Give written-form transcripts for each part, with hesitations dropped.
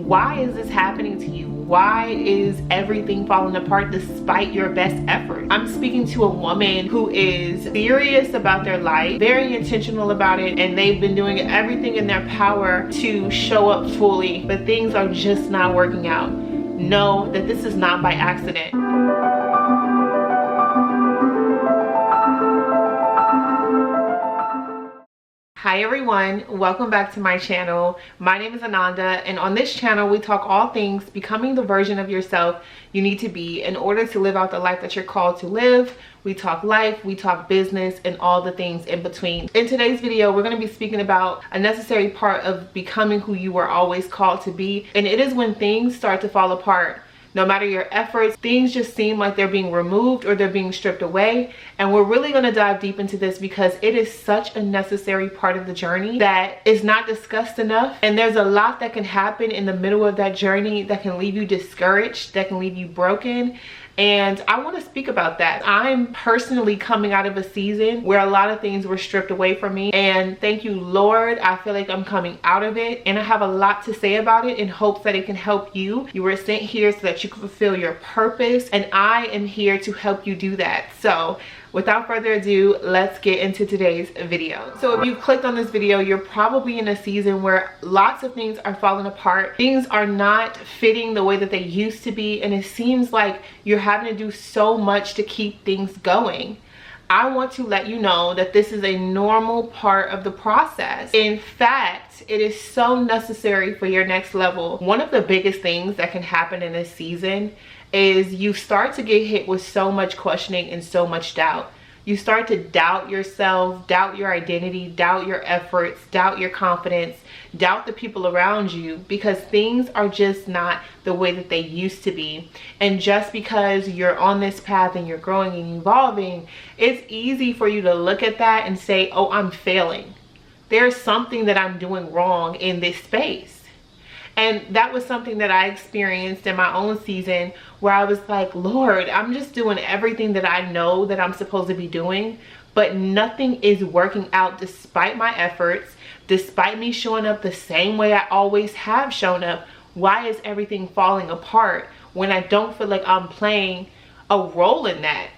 Why is this happening to you? Why is everything falling apart despite your best effort? I'm speaking to a woman who is serious about their life, very intentional about it, and they've been doing everything in their power to show up fully, but things are just not working out. Know that this is not by accident. Hi everyone, welcome back to my channel. My name is Ananda, and on this channel we talk all things becoming the version of yourself you need to be in order to live out the life that you're called to live. We talk life, we talk business, and all the things in between. In today's video, we're going to be speaking about a necessary part of becoming who you were always called to be, and it is when things start to fall apart. No matter your efforts, things just seem like they're being removed or they're being stripped away. And we're really going to dive deep into this because it is such a necessary part of the journey that is not discussed enough. And there's a lot that can happen in the middle of that journey that can leave you discouraged, that can leave you broken. And I want to speak about that. I'm personally coming out of a season where a lot of things were stripped away from me. And thank you, Lord. I feel like I'm coming out of it. And I have a lot to say about it in hopes that it can help you. You were sent here so that you can fulfill your purpose. And I am here to help you do that. So without further ado, let's get into today's video. So if you've clicked on this video, you're probably in a season where lots of things are falling apart. Things are not fitting the way that they used to be, and it seems like you're having to do so much to keep things going. I want to let you know that this is a normal part of the process. In fact, it is so necessary for your next level. One of the biggest things that can happen in this season is you start to get hit with so much questioning and so much doubt. You start to doubt yourself, doubt your identity, doubt your efforts, doubt your confidence, doubt the people around you, because things are just not the way that they used to be. And just because you're on this path and you're growing and evolving, it's easy for you to look at that and say, oh, I'm failing. There's something that I'm doing wrong in this space. And that was something that I experienced in my own season where I was like, Lord, I'm just doing everything that I know that I'm supposed to be doing, but nothing is working out despite my efforts, despite me showing up the same way I always have shown up. Why is everything falling apart when I don't feel like I'm playing a role in that?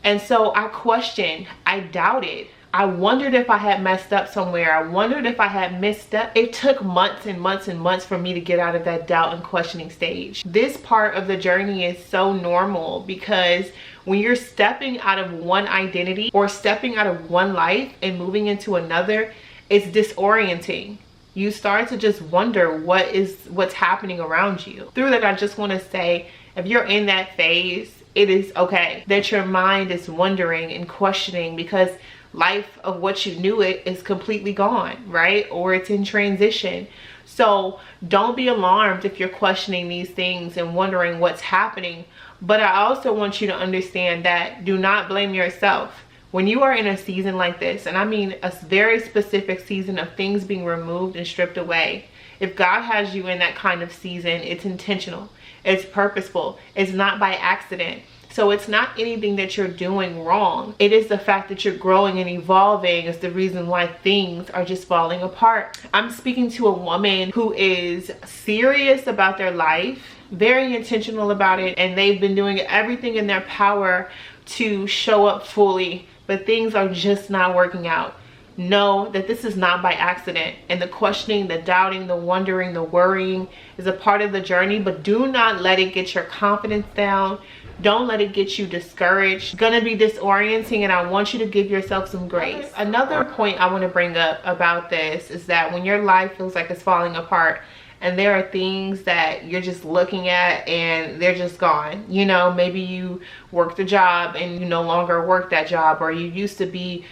And so I questioned, I doubted. I wondered if I had messed up somewhere. I wondered if I had misstepped. It took months and months and months for me to get out of that doubt and questioning stage. This part of the journey is so normal because when you're stepping out of one identity or stepping out of one life and moving into another, it's disorienting. You start to just wonder what's happening around you. Through that, I just want to say, if you're in that phase, it is okay that your mind is wondering and questioning because life of what you knew it is completely gone, right? Or it's in transition. So don't be alarmed if you're questioning these things and wondering what's happening. But I also want you to understand that do not blame yourself. When you are in a season like this, and I mean a very specific season of things being removed and stripped away, if God has you in that kind of season, it's intentional, it's purposeful, it's not by accident. So it's not anything that you're doing wrong. It is the fact that you're growing and evolving is the reason why things are just falling apart. I'm speaking to a woman who is serious about their life, very intentional about it, and they've been doing everything in their power to show up fully, but things are just not working out. Know that this is not by accident, and the questioning, the doubting, the wondering, the worrying is a part of the journey, but do not let it get your confidence down. Don't let it get you discouraged. It's gonna be disorienting, and I want you to give yourself some grace. Another point I want to bring up about this is that when your life feels like it's falling apart and there are things that you're just looking at and they're just gone. You know, maybe you worked a job and you no longer work that job, or you used to be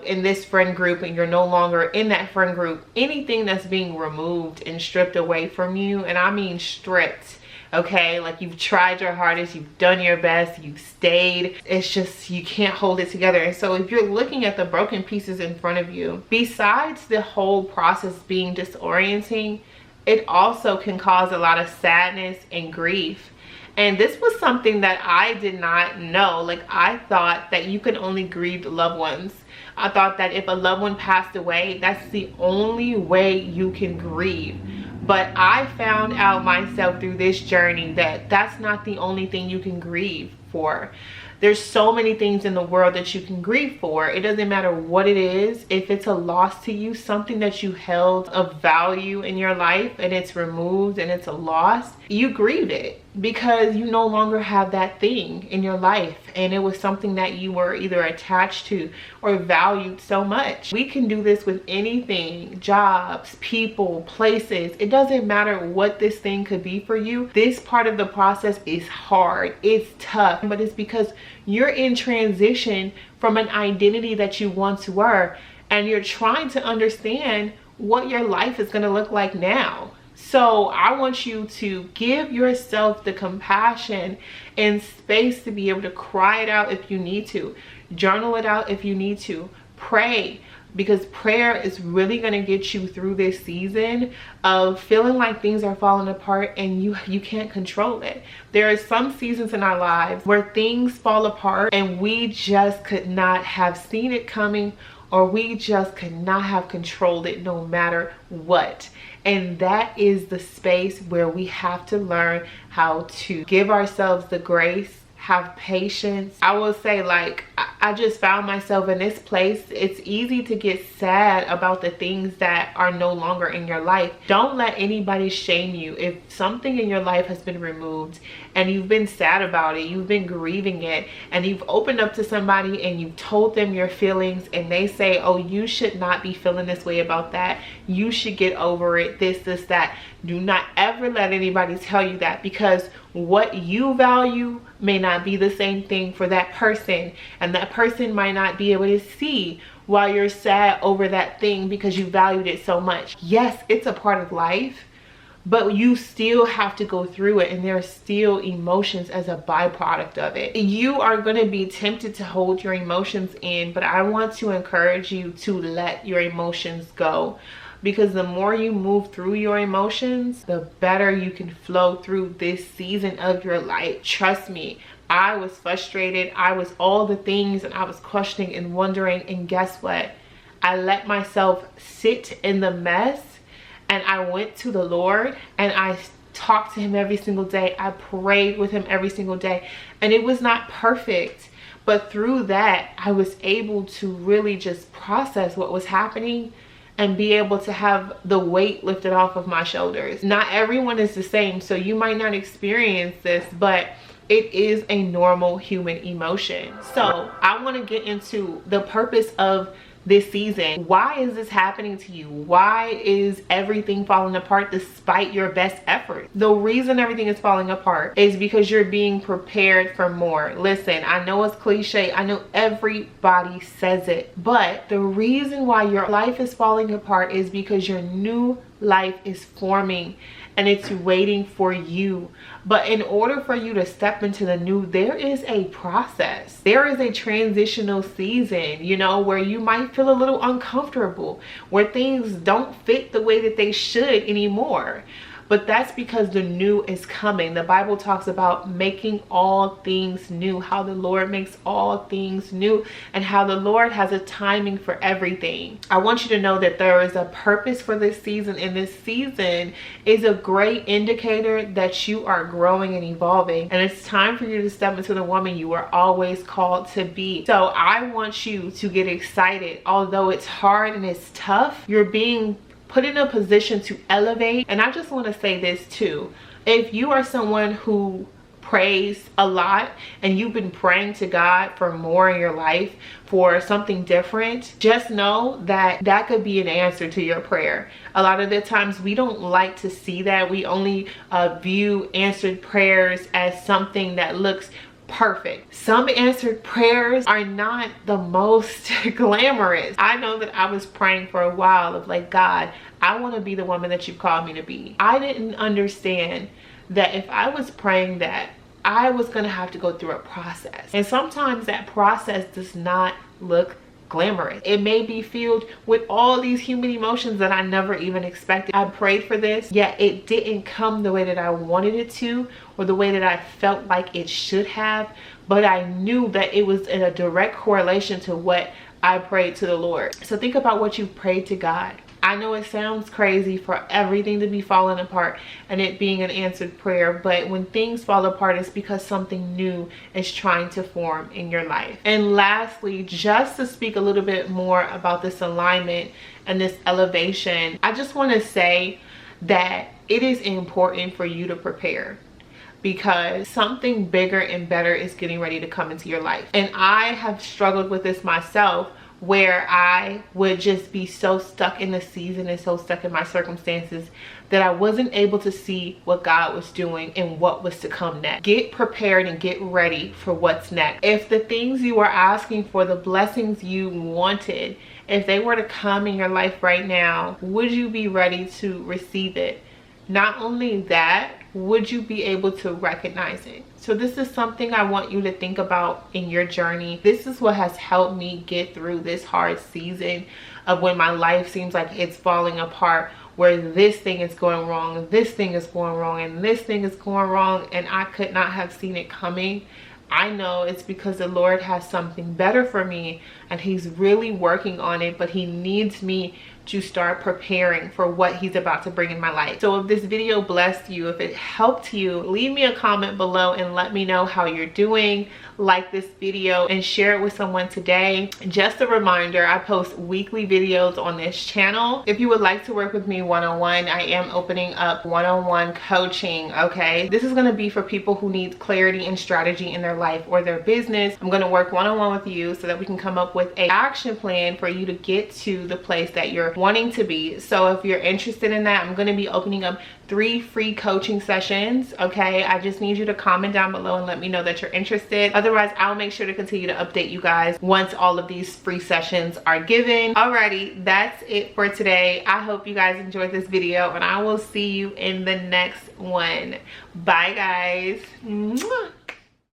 in this friend group and you're no longer in that friend group. Anything that's being removed and stripped away from you, and I mean stripped, okay? Like you've tried your hardest, you've done your best, you've stayed, it's just you can't hold it together. And so if you're looking at the broken pieces in front of you, besides the whole process being disorienting, it also can cause a lot of sadness and grief. And this was something that I did not know. Like, I thought that you could only grieve loved ones. I thought that if a loved one passed away, that's the only way you can grieve. But I found out myself through this journey that that's not the only thing you can grieve for. There's so many things in the world that you can grieve for. It doesn't matter what it is. If it's a loss to you, something that you held of value in your life and it's removed and it's a loss, you grieve it because you no longer have that thing in your life, and it was something that you were either attached to or valued so much. We can do this with anything, jobs, people, places. It doesn't matter what this thing could be for you. This part of the process is hard, it's tough, but it's because you're in transition from an identity that you once were, and you're trying to understand what your life is going to look like now. So I want you to give yourself the compassion and space to be able to cry it out if you need to, journal it out if you need to, pray, because prayer is really going to get you through this season of feeling like things are falling apart and you can't control it. There are some seasons in our lives where things fall apart and we just could not have seen it coming, or we just could not have controlled it no matter what. And that is the space where we have to learn how to give ourselves the grace, have patience. I will say, like, I just found myself in this place. It's easy to get sad about the things that are no longer in your life. Don't let anybody shame you. If something in your life has been removed and you've been sad about it, you've been grieving it, and you've opened up to somebody and you've told them your feelings and they say, oh, you should not be feeling this way about that, you should get over it, this, that. Do not ever let anybody tell you that, because what you value may not be the same thing for that person, and that person might not be able to see while you're sad over that thing because you valued it so much. Yes, it's a part of life, but you still have to go through it, and there are still emotions as a byproduct of it. You are going to be tempted to hold your emotions in, but I want to encourage you to let your emotions go. Because the more you move through your emotions, the better you can flow through this season of your life. Trust me, I was frustrated. I was all the things, and I was questioning and wondering. And guess what? I let myself sit in the mess, and I went to the Lord and I talked to him every single day. I prayed with him every single day, and it was not perfect. But through that, I was able to really just process what was happening and be able to have the weight lifted off of my shoulders. Not everyone is the same, so you might not experience this, but it is a normal human emotion. So I want to get into the purpose of this season. Why is this happening to you? Why is everything falling apart despite your best effort? The reason everything is falling apart is because you're being prepared for more. Listen, I know it's cliche. I know everybody says it, but the reason why your life is falling apart is because your new life is forming and it's waiting for you. But in order for you to step into the new, there is a process. There is a transitional season, you know, where you might feel a little uncomfortable, where things don't fit the way that they should anymore. But that's because the new is coming. The Bible talks about making all things new, how the Lord makes all things new, and how the Lord has a timing for everything. I want you to know that there is a purpose for this season, and this season is a great indicator that you are growing and evolving, and it's time for you to step into the woman you were always called to be. So I want you to get excited. Although it's hard and it's tough, you're being put in a position to elevate. And I just want to say this too. If you are someone who prays a lot and you've been praying to God for more in your life, for something different, just know that that could be an answer to your prayer. A lot of the times we don't like to see that. We only view answered prayers as something that looks perfect. Some answered prayers are not the most glamorous. I know that I was praying for a while of like, God, I want to be the woman that you've called me to be. I didn't understand that if I was praying that, I was going to have to go through a process. And sometimes that process does not look glamorous. It may be filled with all these human emotions that I never even expected. I prayed for this, yet it didn't come the way that I wanted it to, or the way that I felt like it should have. But I knew that it was in a direct correlation to what I prayed to the Lord. So think about what you've prayed to God. I know it sounds crazy for everything to be falling apart and it being an answered prayer, but when things fall apart, it's because something new is trying to form in your life. And lastly, just to speak a little bit more about this alignment and this elevation, I just want to say that it is important for you to prepare, because something bigger and better is getting ready to come into your life. And I have struggled with this myself, where I would just be so stuck in the season and so stuck in my circumstances that I wasn't able to see what God was doing and what was to come next. Get prepared and get ready for what's next. If the things you are asking for, the blessings you wanted, if they were to come in your life right now, would you be ready to receive it? Not only that, would you be able to recognize it? So this is something I want you to think about in your journey. This is what has helped me get through this hard season of when my life seems like it's falling apart, where this thing is going wrong, this thing is going wrong, and this thing is going wrong, and I could not have seen it coming. I know it's because the Lord has something better for me and he's really working on it, but he needs me to start preparing for what he's about to bring in my life. So if this video blessed you, if it helped you, leave me a comment below and let me know how you're doing. Like this video and share it with someone today. Just a reminder, I post weekly videos on this channel. If you would like to work with me one-on-one, I am opening up one-on-one coaching, okay? This is gonna be for people who need clarity and strategy in their life or their business. I'm gonna work one-on-one with you so that we can come up with an action plan for you to get to the place that you're wanting to be. So if you're interested in that, I'm gonna be opening up 3 free coaching sessions, okay? I just need you to comment down below and let me know that you're interested. Otherwise, I'll make sure to continue to update you guys once all of these free sessions are given. Alrighty, that's it for today. I hope you guys enjoyed this video and I will see you in the next one. Bye guys. Mwah.